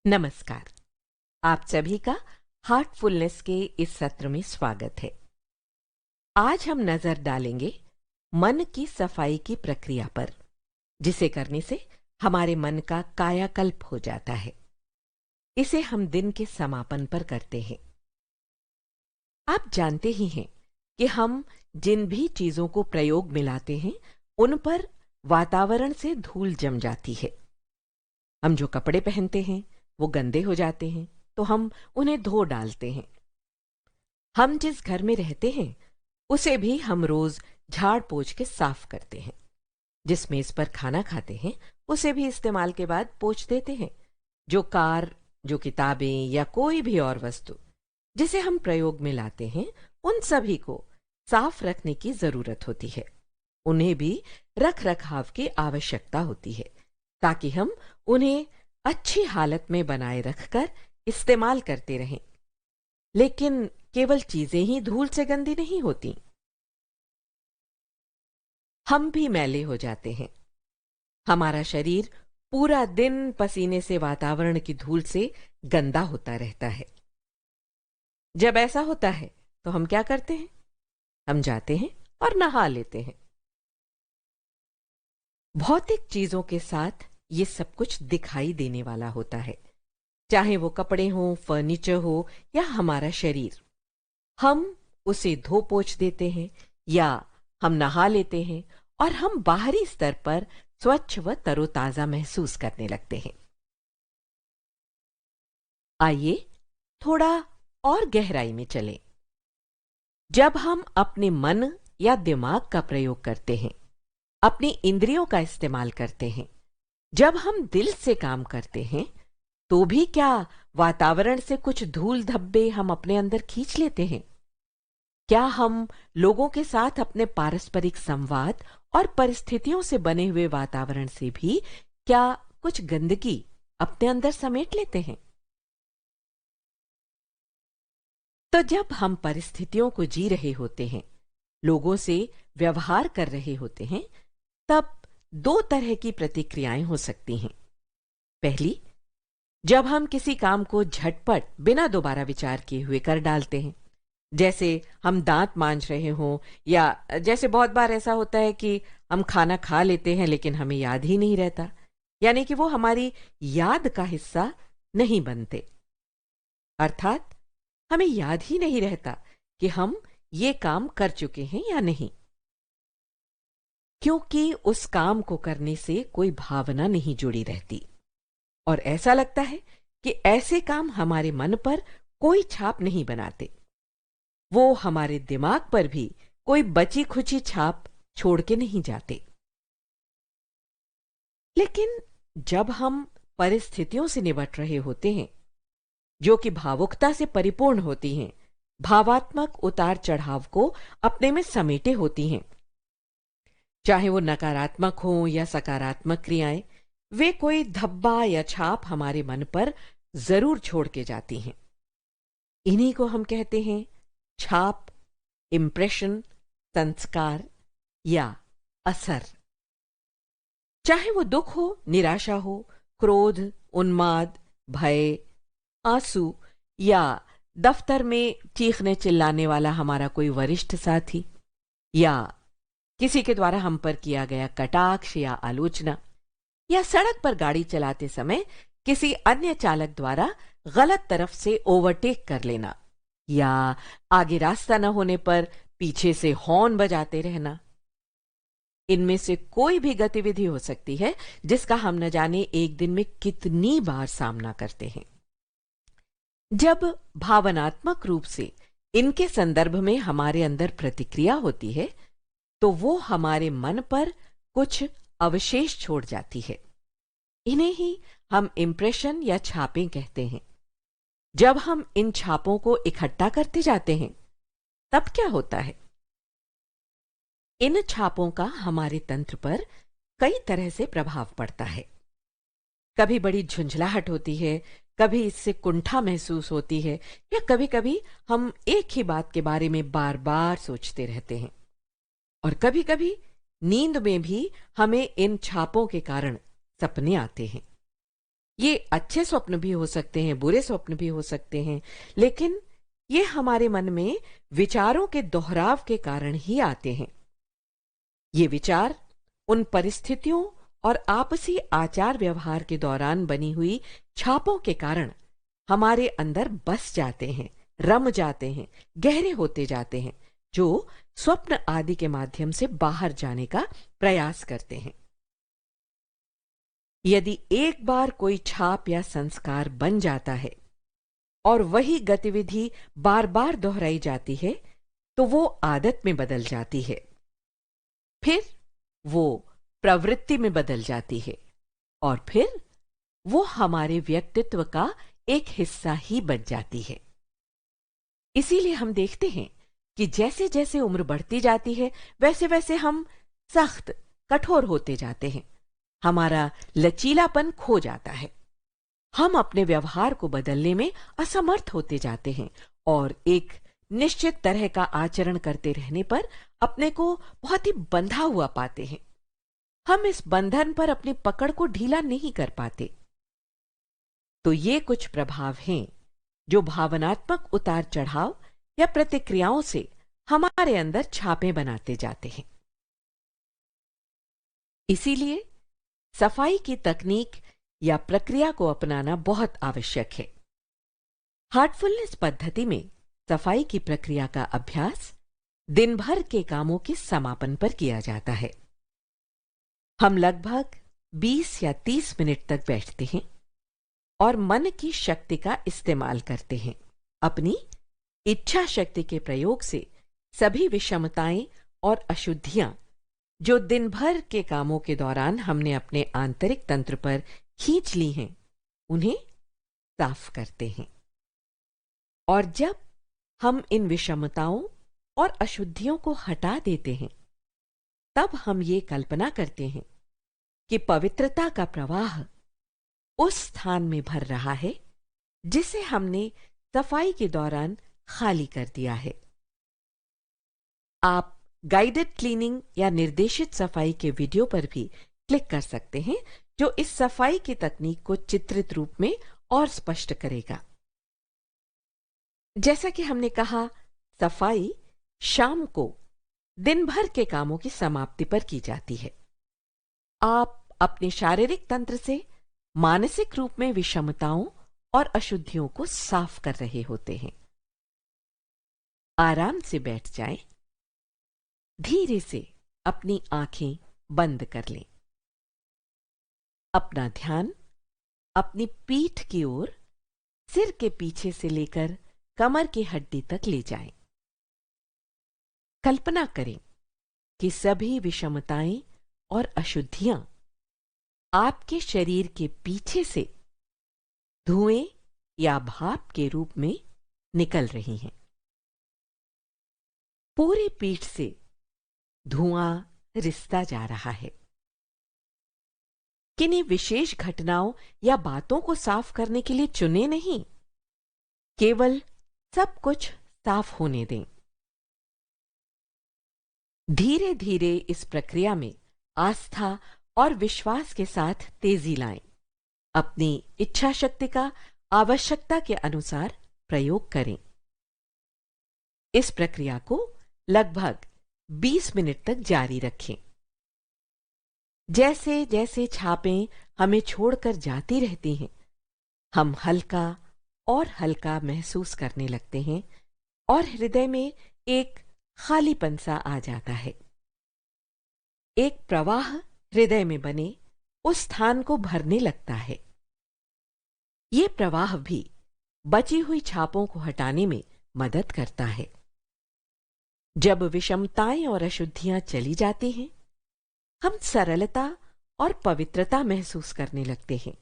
नमस्कार। आप सभी का हार्टफुलनेस के इस सत्र में स्वागत है। आज हम नजर डालेंगे मन की सफाई की प्रक्रिया पर, जिसे करने से हमारे मन का कायाकल्प हो जाता है। इसे हम दिन के समापन पर करते हैं। आप जानते ही हैं कि हम जिन भी चीजों को प्रयोग में लाते हैं, उन पर वातावरण से धूल जम जाती है। हम जो कपड़े पहनते हैं वो गंदे हो जाते हैं, तो हम उन्हें धो डालते हैं। हम जिस घर में रहते हैं उसे भी हम रोज झाड़ पोंछ के साफ करते हैं। जिस मेज पर खाना खाते हैं उसे भी इस्तेमाल के बाद पोंछ देते हैं। जो कार, जो किताबें या कोई भी और वस्तु जिसे हम प्रयोग में लाते हैं, उन सभी को साफ रखने की जरूरत होती है। उन्हें भी रख रखाव की आवश्यकता होती है, ताकि हम उन्हें अच्छी हालत में बनाए रखकर इस्तेमाल करते रहें। लेकिन केवल चीजें ही धूल से गंदी नहीं होती, हम भी मैले हो जाते हैं। हमारा शरीर पूरा दिन पसीने से वातावरण की धूल से गंदा होता रहता है। जब ऐसा होता है तो हम क्या करते हैं? हम जाते हैं और नहा लेते हैं। भौतिक चीजों के साथ ये सब कुछ दिखाई देने वाला होता है, चाहे वो कपड़े हो, फर्नीचर हो या हमारा शरीर। हम उसे धो पोंछ देते हैं या हम नहा लेते हैं और हम बाहरी स्तर पर स्वच्छ व तरोताजा महसूस करने लगते हैं। आइए थोड़ा और गहराई में चलें। जब हम अपने मन या दिमाग का प्रयोग करते हैं, अपनी इंद्रियों का इस्तेमाल करते हैं, जब हम दिल से काम करते हैं, तो भी क्या वातावरण से कुछ धूल धब्बे हम अपने अंदर खींच लेते हैं? क्या हम लोगों के साथ अपने पारस्परिक संवाद और परिस्थितियों से बने हुए वातावरण से भी क्या कुछ गंदगी अपने अंदर समेट लेते हैं? तो जब हम परिस्थितियों को जी रहे होते हैं, लोगों से व्यवहार कर रहे होते हैं, तब दो तरह की प्रतिक्रियाएं हो सकती हैं। पहली, जब हम किसी काम को झटपट बिना दोबारा विचार किए हुए कर डालते हैं, जैसे हम दांत मांज रहे हों, या जैसे बहुत बार ऐसा होता है कि हम खाना खा लेते हैं लेकिन हमें याद ही नहीं रहता, यानी कि वो हमारी याद का हिस्सा नहीं बनते। अर्थात हमें याद ही नहीं रहता कि हम ये काम कर चुके हैं या नहीं, क्योंकि उस काम को करने से कोई भावना नहीं जुड़ी रहती और ऐसा लगता है कि ऐसे काम हमारे मन पर कोई छाप नहीं बनाते। वो हमारे दिमाग पर भी कोई बची खुची छाप छोड़ के नहीं जाते। लेकिन जब हम परिस्थितियों से निपट रहे होते हैं, जो कि भावुकता से परिपूर्ण होती हैं, भावात्मक उतार चढ़ाव को अपने में समेटे होती हैं, चाहे वो नकारात्मक हो या सकारात्मक क्रियाएं, वे कोई धब्बा या छाप हमारे मन पर जरूर छोड़ के जाती हैं। इन्हीं को हम कहते हैं छाप, इम्प्रेशन, संस्कार या असर। चाहे वो दुख हो, निराशा हो, क्रोध, उन्माद, भय, आंसू या दफ्तर में चीखने चिल्लाने वाला हमारा कोई वरिष्ठ साथी, या किसी के द्वारा हम पर किया गया कटाक्ष या आलोचना, या सड़क पर गाड़ी चलाते समय किसी अन्य चालक द्वारा गलत तरफ से ओवरटेक कर लेना, या आगे रास्ता न होने पर पीछे से हॉर्न बजाते रहना। इनमें से कोई भी गतिविधि हो सकती है जिसका हम न जाने एक दिन में कितनी बार सामना करते हैं। जब भावनात्मक रूप से इनके संदर्भ में हमारे अंदर प्रतिक्रिया होती है, तो वो हमारे मन पर कुछ अवशेष छोड़ जाती है। इन्हें ही हम इम्प्रेशन या छापें कहते हैं। जब हम इन छापों को इकट्ठा करते जाते हैं, तब क्या होता है? इन छापों का हमारे तंत्र पर कई तरह से प्रभाव पड़ता है। कभी बड़ी झुंझलाहट होती है, कभी इससे कुंठा महसूस होती है, या कभी कभी हम एक ही बात के बारे में बार बार सोचते रहते हैं। और कभी कभी नींद में भी हमें इन छापों के कारण सपने आते हैं। ये अच्छे स्वप्न भी हो सकते हैं, बुरे स्वप्न भी हो सकते हैं, लेकिन ये हमारे मन में विचारों के दोहराव के कारण ही आते हैं। ये विचार उन परिस्थितियों और आपसी आचार व्यवहार के दौरान बनी हुई छापों के कारण हमारे अंदर बस जाते हैं, रम जाते हैं, गहरे होते जाते हैं, जो स्वप्न आदि के माध्यम से बाहर जाने का प्रयास करते हैं। यदि एक बार कोई छाप या संस्कार बन जाता है और वही गतिविधि बार बार दोहराई जाती है, तो वो आदत में बदल जाती है, फिर वो प्रवृत्ति में बदल जाती है और फिर वो हमारे व्यक्तित्व का एक हिस्सा ही बन जाती है। इसीलिए हम देखते हैं कि जैसे जैसे उम्र बढ़ती जाती है, वैसे वैसे हम सख्त, कठोर होते जाते हैं। हमारा लचीलापन खो जाता है। हम अपने व्यवहार को बदलने में असमर्थ होते जाते हैं और एक निश्चित तरह का आचरण करते रहने पर अपने को बहुत ही बंधा हुआ पाते हैं। हम इस बंधन पर अपनी पकड़ को ढीला नहीं कर पाते। तो ये कुछ प्रभाव हैं जो भावनात्मक उतार चढ़ाव या प्रतिक्रियाओं से हमारे अंदर छापे बनाते जाते हैं। इसीलिए सफाई की तकनीक या प्रक्रिया को अपनाना बहुत आवश्यक है। हार्टफुलनेस पद्धति में सफाई की प्रक्रिया का अभ्यास दिन भर के कामों के समापन पर किया जाता है। हम लगभग 20 या 30 मिनट तक बैठते हैं और मन की शक्ति का इस्तेमाल करते हैं। अपनी इच्छा शक्ति के प्रयोग से सभी विषमताएं और अशुद्धियां जो दिन भर के कामों के दौरान हमने अपने आंतरिक तंत्र पर खींच ली हैं, उन्हें साफ करते हैं। और जब हम इन विषमताओं और अशुद्धियों को हटा देते हैं, तब हम ये कल्पना करते हैं कि पवित्रता का प्रवाह उस स्थान में भर रहा है जिसे हमने सफाई के दौरान खाली कर दिया है। आप गाइडेड क्लीनिंग या निर्देशित सफाई के वीडियो पर भी क्लिक कर सकते हैं, जो इस सफाई की तकनीक को चित्रित रूप में और स्पष्ट करेगा। जैसा कि हमने कहा, सफाई शाम को दिन भर के कामों की समाप्ति पर की जाती है। आप अपने शारीरिक तंत्र से मानसिक रूप में विषमताओं और अशुद्धियों को साफ कर रहे होते हैं। आराम से बैठ जाएं, धीरे से अपनी आंखें बंद कर लें। अपना ध्यान अपनी पीठ की ओर, सिर के पीछे से लेकर कमर की हड्डी तक ले जाएं। कल्पना करें कि सभी विषमताएं और अशुद्धियां आपके शरीर के पीछे से धुएं या भाप के रूप में निकल रही हैं। पूरी पीठ से धुआं रिसता जा रहा है। किन्हीं विशेष घटनाओं या बातों को साफ करने के लिए चुने नहीं, केवल सब कुछ साफ होने दें। धीरे धीरे इस प्रक्रिया में आस्था और विश्वास के साथ तेजी लाएं। अपनी इच्छा शक्ति का आवश्यकता के अनुसार प्रयोग करें। इस प्रक्रिया को लगभग 20 मिनट तक जारी रखें। जैसे जैसे छापें हमें छोड़कर जाती रहती हैं, हम हल्का और हल्का महसूस करने लगते हैं और हृदय में एक खालीपन सा आ जाता है। एक प्रवाह हृदय में बने उस स्थान को भरने लगता है। ये प्रवाह भी बची हुई छापों को हटाने में मदद करता है। जब विषमताएं और अशुद्धियां चली जाती हैं, हम सरलता और पवित्रता महसूस करने लगते हैं।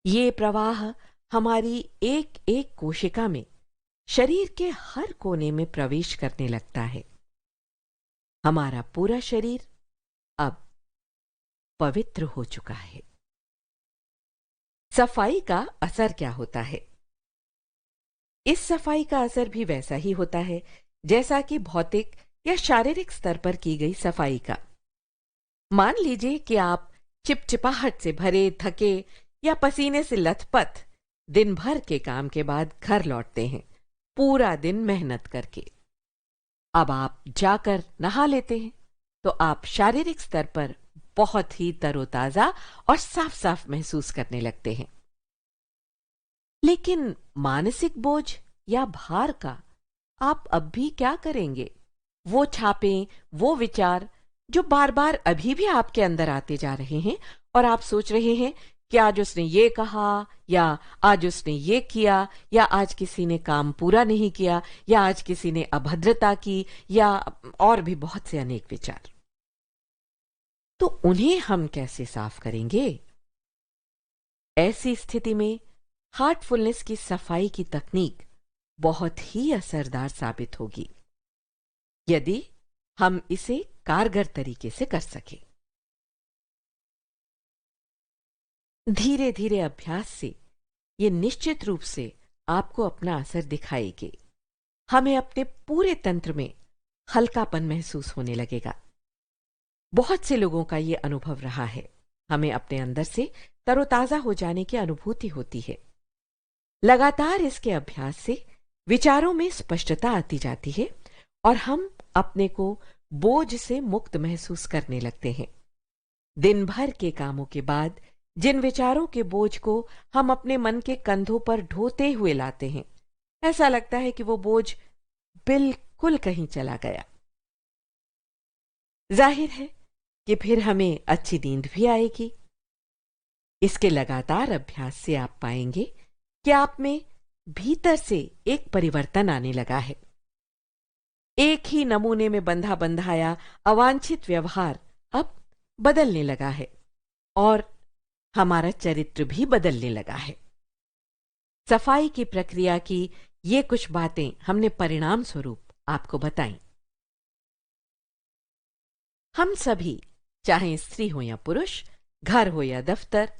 ये प्रवाह हमारी एक एक कोशिका में, शरीर के हर कोने में प्रवेश करने लगता है। हमारा पूरा शरीर अब पवित्र हो चुका है। सफाई का असर क्या होता है? इस सफाई का असर भी वैसा ही होता है जैसा कि भौतिक या शारीरिक स्तर पर की गई सफाई का। मान लीजिए कि आप चिपचिपाहट से भरे, थके या पसीने से लथपथ दिन भर के काम के बाद घर लौटते हैं, पूरा दिन मेहनत करके। अब आप जाकर नहा लेते हैं तो आप शारीरिक स्तर पर बहुत ही तरोताजा और साफ साफ महसूस करने लगते हैं। लेकिन मानसिक बोझ या भार का आप अब भी क्या करेंगे? वो छापें, वो विचार जो बार बार अभी भी आपके अंदर आते जा रहे हैं और आप सोच रहे हैं कि आज उसने ये कहा, या आज उसने ये किया, या आज किसी ने काम पूरा नहीं किया, या आज किसी ने अभद्रता की, या और भी बहुत से अनेक विचार। तो उन्हें हम कैसे साफ करेंगे? ऐसी स्थिति में हार्टफुलनेस की सफाई की तकनीक बहुत ही असरदार साबित होगी, यदि हम इसे कारगर तरीके से कर सकें। धीरे धीरे अभ्यास से ये निश्चित रूप से आपको अपना असर दिखाएगी। हमें अपने पूरे तंत्र में हल्कापन महसूस होने लगेगा। बहुत से लोगों का ये अनुभव रहा है। हमें अपने अंदर से तरोताजा हो जाने की अनुभूति होती है। लगातार इसके अभ्यास से विचारों में स्पष्टता आती जाती है और हम अपने को बोझ से मुक्त महसूस करने लगते हैं। दिन भर के कामों के बाद जिन विचारों के बोझ को हम अपने मन के कंधों पर ढोते हुए लाते हैं, ऐसा लगता है कि वो बोझ बिल्कुल कहीं चला गया। जाहिर है कि फिर हमें अच्छी नींद भी आएगी। इसके लगातार अभ्यास से आप पाएंगे कि आप में भीतर से एक परिवर्तन आने लगा है। एक ही नमूने में बंधा बंधाया अवांछित व्यवहार अब बदलने लगा है और हमारा चरित्र भी बदलने लगा है। सफाई की प्रक्रिया की ये कुछ बातें हमने परिणाम स्वरूप आपको बताई। हम सभी, चाहे स्त्री हो या पुरुष, घर हो या दफ्तर,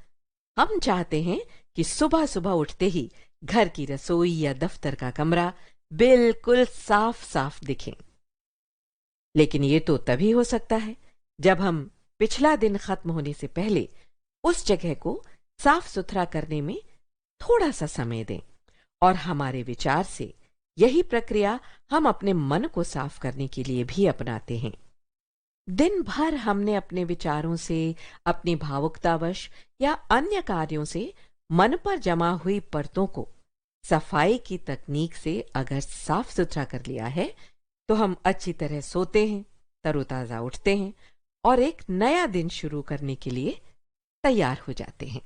हम चाहते हैं कि सुबह सुबह उठते ही घर की रसोई या दफ्तर का कमरा बिल्कुल साफ साफ दिखे। लेकिन ये तो तभी हो सकता है जब हम पिछला दिन खत्म होने से पहले उस जगह को साफ सुथरा करने में थोड़ा सा समय दें। और हमारे विचार से यही प्रक्रिया हम अपने मन को साफ करने के लिए भी अपनाते हैं। दिन भर हमने अपने विचारों से, अपनी भावुकतावश या अन्य कार्यों से मन पर जमा हुई परतों को सफाई की तकनीक से अगर साफ सुथरा कर लिया है, तो हम अच्छी तरह सोते हैं, तरोताजा उठते हैं और एक नया दिन शुरू करने के लिए तैयार हो जाते हैं।